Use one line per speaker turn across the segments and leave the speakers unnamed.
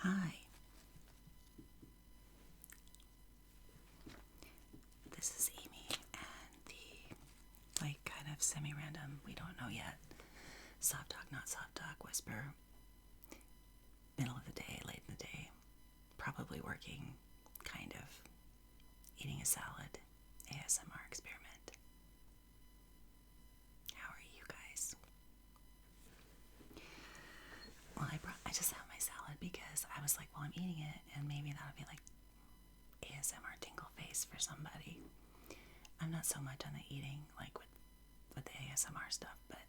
Hi. This is Amy and the, kind of semi-random, we don't know yet, soft talk, not soft talk, whisper, middle of the day, late in the day, probably working, kind of, eating a salad, ASMR experiment. How are you guys? Well, I just have my salad because I was like, well, I'm eating it, and maybe that'll be like ASMR tingle face for somebody. I'm not so much on the eating, like with the ASMR stuff, but,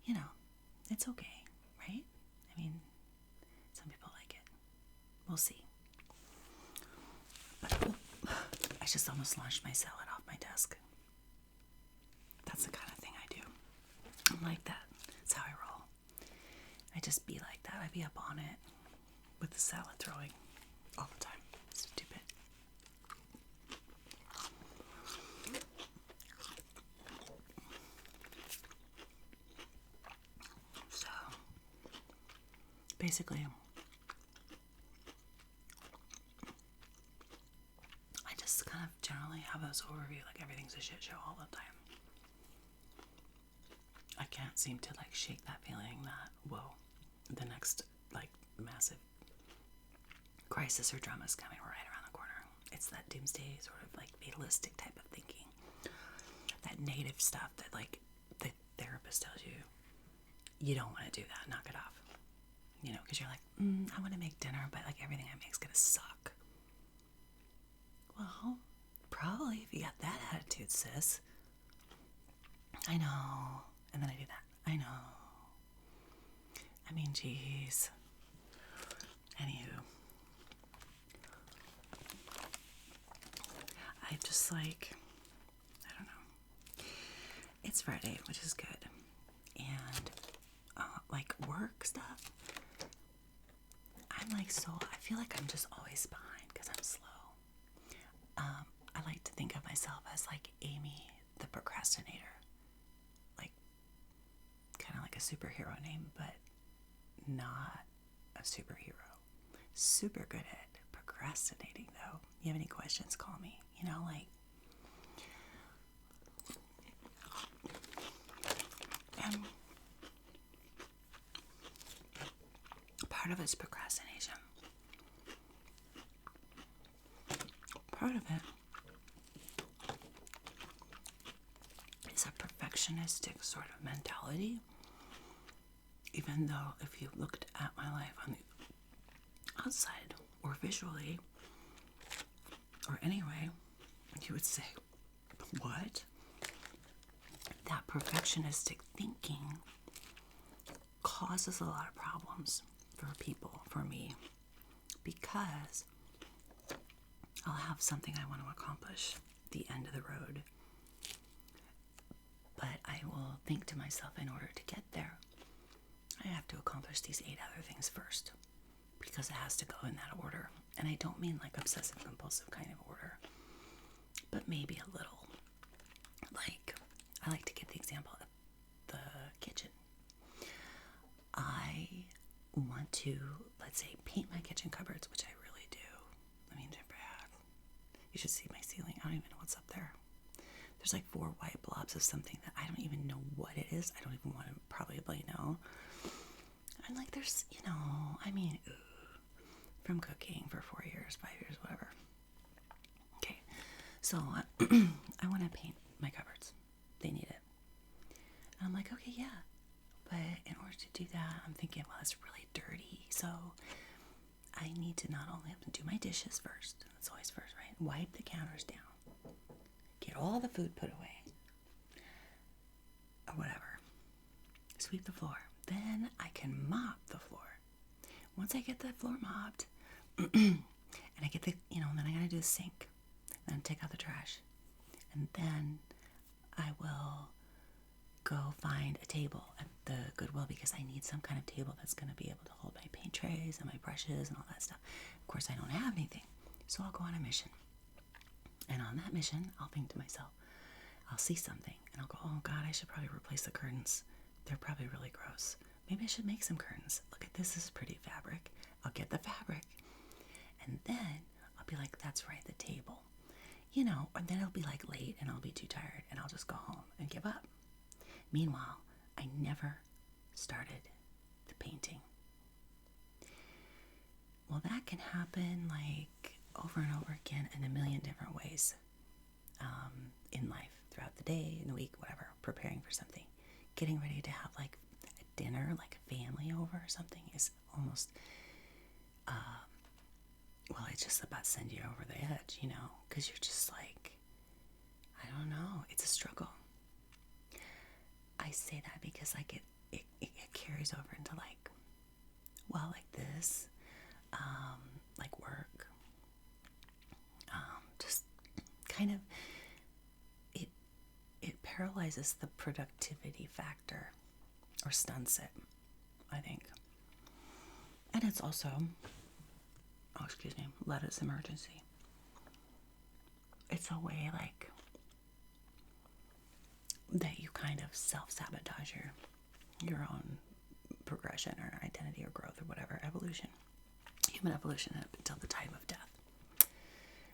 you know, it's okay, right? I mean, some people like it. We'll see. But I just almost launched my salad off my desk. That's the kind of thing I do. I'm like that. That's how I roll. I just be like that. I be up on it with the salad throwing all the time. Stupid. So, basically, I just kind of generally have this overview, like everything's a shit show all the time. I can't seem to shake that feeling that, whoa, the next massive crisis or drama is coming right around the corner. It's that doomsday sort of fatalistic type of thinking. That negative stuff that the therapist tells you, you don't want to do that, knock it off. You know, because you're like, I want to make dinner, but everything I make is going to suck. Well, probably if you got that attitude, sis. I know. And then I do that. I know. I mean, geez. Anywho. I just I don't know. It's Friday, which is good. And, work stuff. I'm I feel like I'm just always behind because I'm slow. I like to think of myself as Amy the Procrastinator. Kind of like a superhero name, but not a superhero. Super good at procrastinating, though. You have any questions, call me. And part of it's procrastination. Part of it is a perfectionistic sort of mentality. Even though if you looked at my life on the outside or visually or anyway, you would say, what? That perfectionistic thinking causes a lot of problems for people, for me, because I'll have something I want to accomplish, the end of the road, but I will think to myself, in order to get there, I have to accomplish these 8 other things first, because it has to go in that order. And I don't mean obsessive compulsive kind of order, but maybe a little. I like to give the example of the kitchen. I want to, let's say, paint my kitchen cupboards, which I really do. I mean, they're bad. You should see my ceiling. I don't even know what's up there. There's 4 white blobs of something that I don't even know what it is. I don't even want to probably know. And there's, from cooking for 4 years, 5 years, whatever. Okay, so I want to paint my cupboards. They need it. And I'm like, okay, yeah. But in order to do that, I'm thinking, well, it's really dirty. So I need to not only have to do my dishes first. That's always first, right? Wipe the counters down. Get all the food put away. Or whatever. Sweep the floor. Then I can mop the floor. Once I get the floor mopped, and I get then I gotta do the sink. Then take out the trash. And then I will go find a table at the Goodwill because I need some kind of table that's going to be able to hold my paint trays and my brushes and all that stuff. Of course, I don't have anything. So I'll go on a mission. And on that mission, I'll think to myself, I'll see something and I'll go, oh God, I should probably replace the curtains. They're probably really gross. Maybe I should make some curtains. Look at this is pretty fabric. I'll get the fabric. And then I'll be like, that's right, the table. You know, and then it'll be like late and I'll be too tired and I'll just go home and give up. Meanwhile, I never started the painting. Well, that can happen like over and over again in a million different ways in life, throughout the day, in the week, whatever, preparing for something. Getting ready to have like a dinner, like a family over or something is almost, well, it's just about send you over the edge, you know, because you're just like, I don't know, it's a struggle. I say that because like it carries over into like, well, like this, like work, just kind of, it paralyzes the productivity factor, or stunts it, I think. And it's also, lettuce emergency. It's a way like that you kind of self-sabotage your own progression or identity or growth or whatever, evolution, human evolution up until the time of death,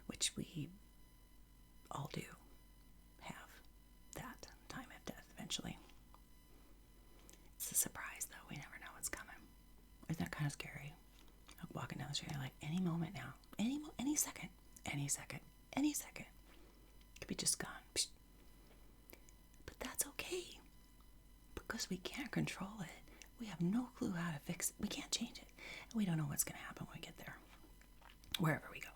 which we all do have that time of death eventually. It's a surprise though, we never know what's coming. Isn't that kind of scary? Like walking down the street, you're like, any moment now, any second, could be just gone. Psh. But that's okay, because we can't control it. We have no clue how to fix it. We can't change it. And we don't know what's going to happen when we get there. Wherever we go.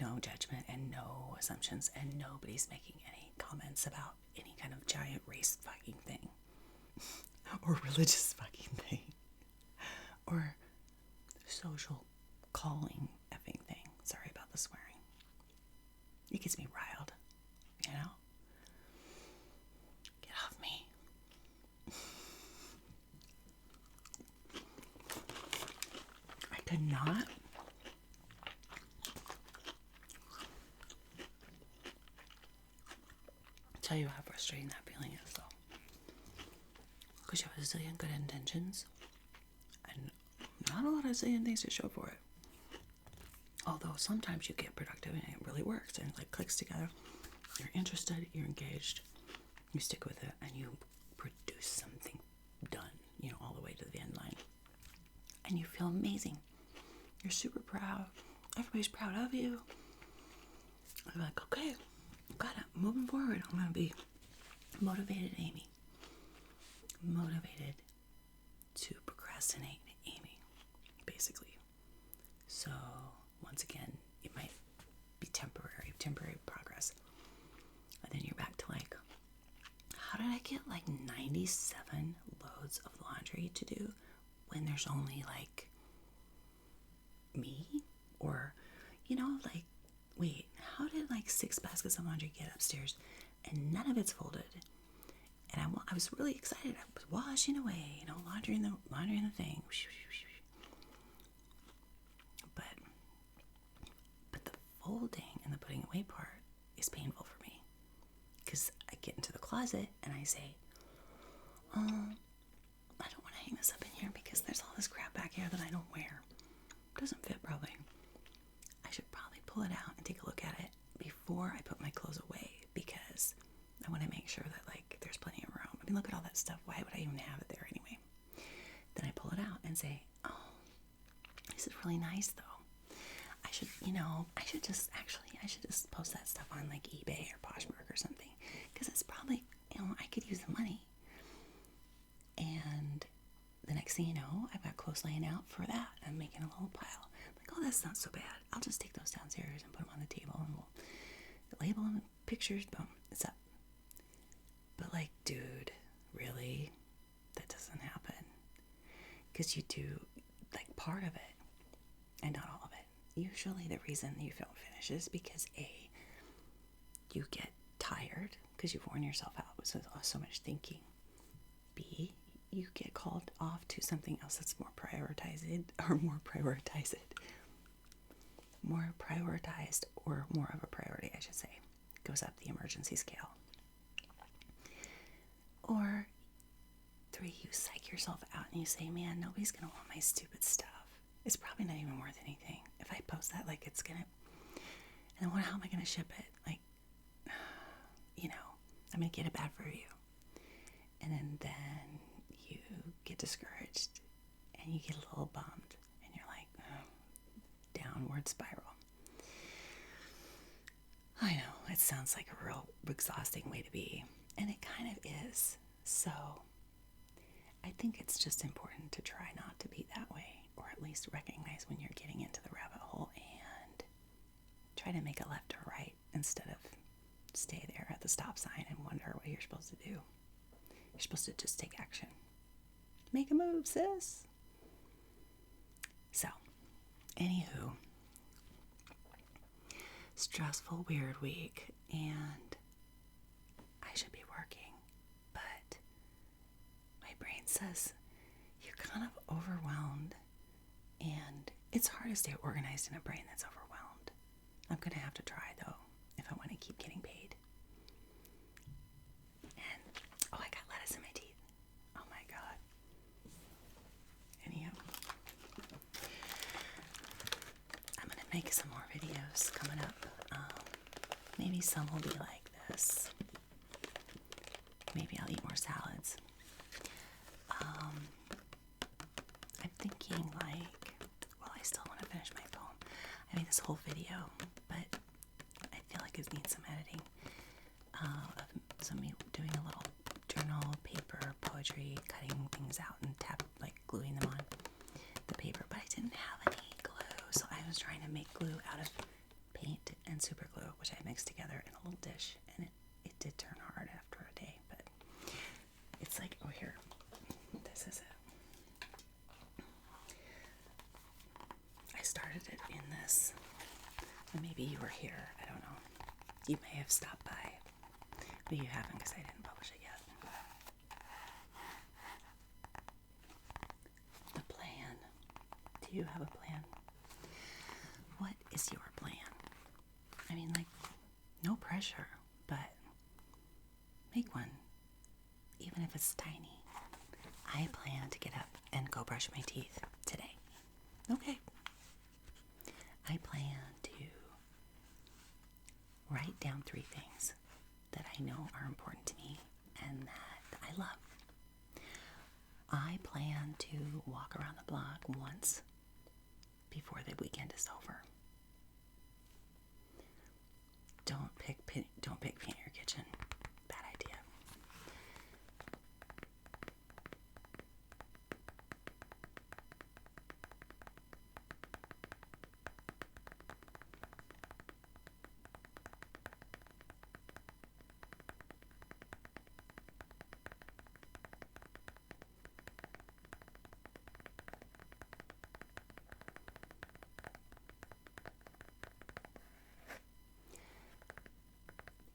No judgment and no assumptions, and nobody's making any comments about any kind of giant race fucking thing. Or religious fucking thing. Or social calling effing thing. Sorry about the swearing. It gets me riled. You know? Get off me. I could not tell you how frustrating that feeling is, though. Because you have a zillion good intentions and not a lot of zillion things to show for it. Although sometimes you get productive and it really works and it like clicks together. You're interested, you're engaged, you stick with it, and you produce something done, you know, all the way to the end line. And you feel amazing. You're super proud. Everybody's proud of you. I'm like, okay, got it. Moving forward, I'm going to be motivated Amy. Motivated to procrastinate Amy, basically. So, once again, it might be temporary progress. And then you're back to like, how did I get like 97 loads of laundry to do when there's only like me? Or, you know, like, wait, how did like 6 baskets of laundry get upstairs and none of it's folded? And I was really excited. I was washing away, you know, laundry in the thing. But the folding and the putting away part is painful for me. Because I get into the closet and I say, I don't want to hang this up in here because there's all this crap back here that I don't wear. It doesn't fit probably. I should probably pull it out and take a look at it before I put my clothes away, because I want to make sure that like there's plenty of room. I mean, look at all that stuff. Why would I even have it there anyway? Then I pull it out and say, oh, this is really nice though. I should just post that stuff on like eBay or Poshmark or something, because it's probably, you know, I could use the money. And the next thing you know, I've got clothes laying out for that. I'm making a little pile. I'm like, oh, that's not so bad. I'll just take those downstairs and put them on the table and we'll label them, pictures, boom, it's up. But like, dude, really? That doesn't happen. Because you do like part of it and not all of it. Usually the reason you don't finish is because A, you get tired because you've worn yourself out with so much thinking. B, you get called off to something else that's more prioritized or more of a priority, I should say. Goes up the emergency scale. Or 3, you psych yourself out and you say, man, nobody's going to want my stupid stuff. It's probably not even worth anything. If I post that, like, it's gonna, and then how am I gonna ship it? Like, I'm gonna get a bad review. And then you get discouraged and you get a little bummed and you're like, downward spiral. I know, it sounds like a real exhausting way to be, and it kind of is. So I think it's just important to try not to be that way, or at least recognize when you're getting into the rabbit hole and try to make a left or right instead of stay there at the stop sign and wonder what you're supposed to do. You're supposed to just take action. Make a move, sis. So, anywho, stressful, weird week, and I should be working, but my brain says you're kind of overwhelmed, and it's hard to stay organized in a brain that's overwhelmed. I'm going to have to try, though, if I want to keep getting paid. And, I got lettuce in my teeth. Oh my God. Anyhow, I'm going to make some more videos coming up. Maybe some will be like this. Maybe I'll eat more salads. I'm thinking I still want to finish my poem. I made this whole video, but I feel like it needs some editing. Of me doing a little journal, paper, poetry, cutting things out and gluing them on the paper. But I didn't have any glue, so I was trying to make glue out of paint and super glue, which I mixed together in a little dish, and it did turn hard after a day, but it's like, oh, here, this is it. I started it in this, and maybe you were here, I don't know. You may have stopped by, but you haven't because I didn't publish it yet. The plan. Do you have a plan? What is your plan? I mean, no pressure, but make one, even if it's tiny. I plan to get up and go brush my teeth today. Okay. I plan to write down 3 things that I know are important to me and that I love. I plan to walk around the block once before the weekend is over. Don't pick paint your kitchen. Bad idea.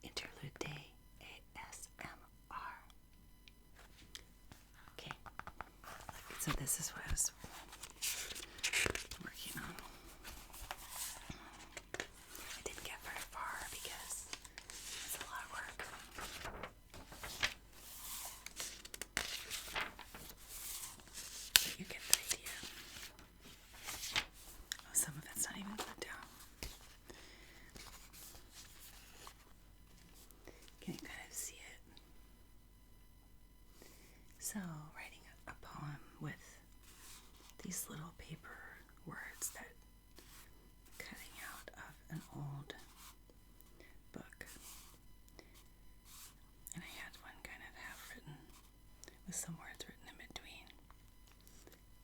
Interlude day ASMR. Okay. So this is what I was working on. I didn't get very far because it's a lot of work. But you get the idea. Oh, some of it's not even glued down. Can you kind of see it? So, writing a poem with these little paper words that I'm cutting out of an old book. And I had one kind of half written with some words written in between.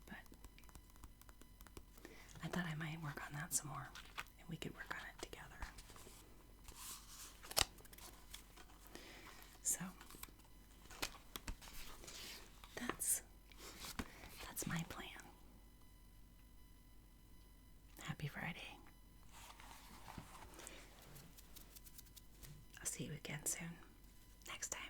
But I thought I might work on that some more and we could work on it together. So that's my plan. Happy Friday. I'll see you again soon. Next time.